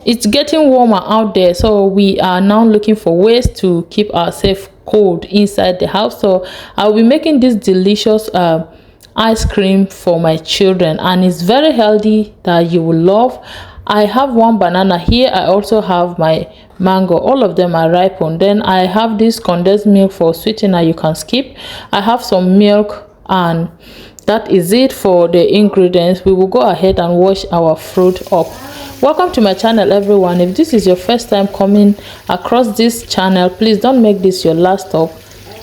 it's getting warmer out there, so we are now looking for ways to keep ourselves cold inside the house. So I'll be making this delicious ice cream for my children, and it's very healthy that you will love. I have one banana here. I also have my mango. All of them are ripened. Then I have this condensed milk for sweetener. You can skip. I have some milk, and that is it for the ingredients. We will go ahead and wash our fruit up. Welcome to my channel, everyone. If this is your first time coming across this channel, please don't make this your last stop.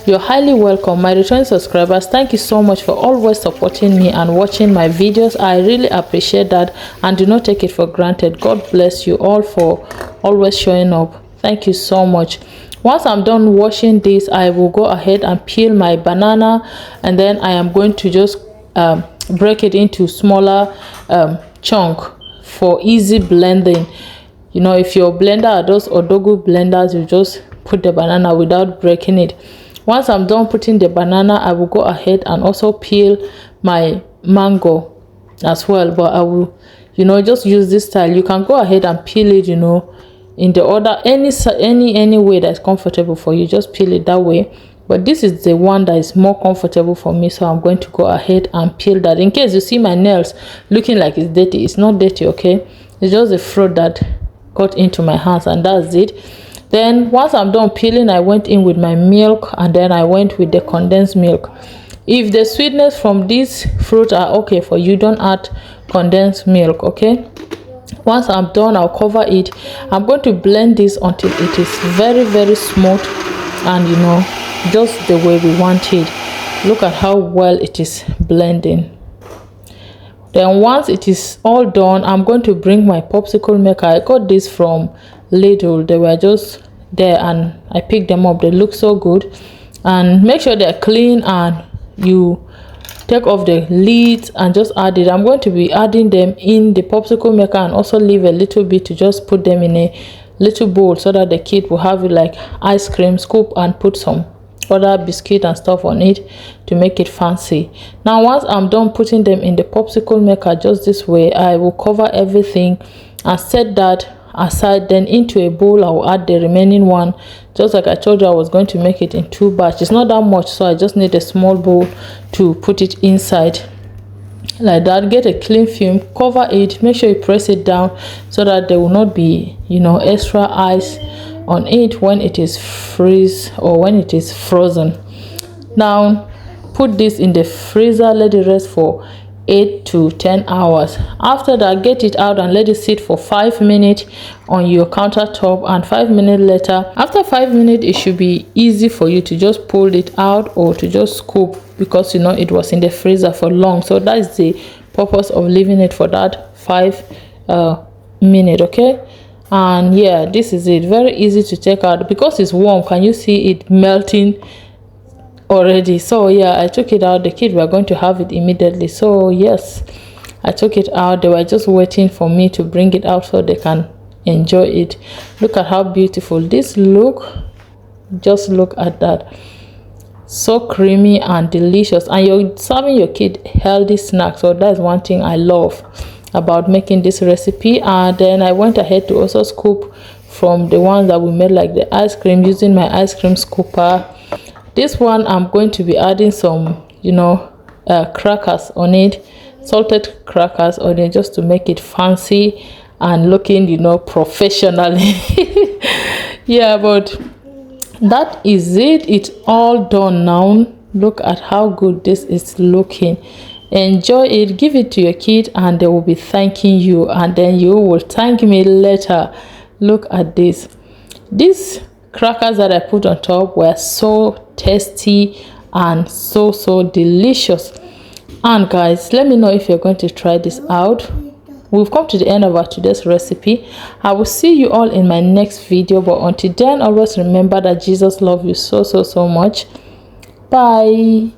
You're highly welcome. My returning subscribers, thank you so much for always supporting me and watching my videos. I really appreciate that and do not take it for granted. God bless you all for always showing up. Thank you so much. Once I'm done washing this, I will go ahead and peel my banana, and then I am going to just break it into smaller chunk for easy blending. You know, if your blender are those odogu blenders, you just put the banana without breaking it. Once I'm done putting the banana, I will go ahead and also peel my mango as well, but I will, you know, just use this style. You can go ahead and peel it, you know, in the order, any way that's comfortable for you. Just peel it that way, but this is the one that is more comfortable for me, so I'm going to go ahead and peel that. In case you see my nails looking like it's dirty, it's not dirty, okay? It's just the fruit that got into my hands, and that's it. Then once I'm done peeling, I went in with my milk, and then I went with the condensed milk. If the sweetness from these fruit are okay for you, don't add condensed milk, okay? Once I'm done, I'll cover it. I'm going to blend this until it is very smooth, and you know, just the way we want it. Look at how well it is blending. Then once it is all done, I'm going to bring my popsicle maker. I got this from Lidl. They were just there and I picked them up. They look so good, and make sure they're clean, and you take off the lids and just add it. I'm going to be adding them in the popsicle maker, and also leave a little bit to just put them in a little bowl so that the kid will have it like ice cream scoop and put some other biscuit and stuff on it to make it fancy. Now once I'm done putting them in the popsicle maker just this way, I will cover everything and set that aside. Then into a bowl, I will add the remaining one. Just like I told you, I was going to make it in 2 batches. It's not that much, so I just need a small bowl to put it inside like that. Get a clean film, cover it, make sure you press it down so that there will not be, you know, extra ice on it when it is freeze or when it is frozen. Now put this in the freezer, let it rest for 8 to 10 hours. After that, get it out and let it sit for 5 minutes on your countertop, and 5 minutes later, after 5 minutes, it should be easy for you to just pull it out or to just scoop, because you know it was in the freezer for long. So that is the purpose of leaving it for that 5 minutes, okay? And yeah, this is it. Very easy to take out because it's warm. Can you see it melting already? So yeah, I took it out. The kids were going to have it immediately, so yes, I took it out. They were just waiting for me to bring it out so they can enjoy it. Look at how beautiful this look. Just look at that. So creamy and delicious, and you're serving your kid healthy snacks. So that's one thing I love about making this recipe. And then I went ahead to also scoop from the ones that we made like the ice cream using my ice cream scooper. This one I'm going to be adding some, you know, crackers on it, salted crackers on it, just to make it fancy and looking, you know, professionally. Yeah, but that is it. It's all done now. Look at how good this is looking. Enjoy it, give it to your kid, and they will be thanking you, and then you will thank me later. Look at this. These crackers that I put on top were so tasty and so delicious. And guys, let me know if you're going to try this out. We've come to the end of our today's recipe. I will see you all in my next video, but until then, always remember that Jesus loves you so much. Bye.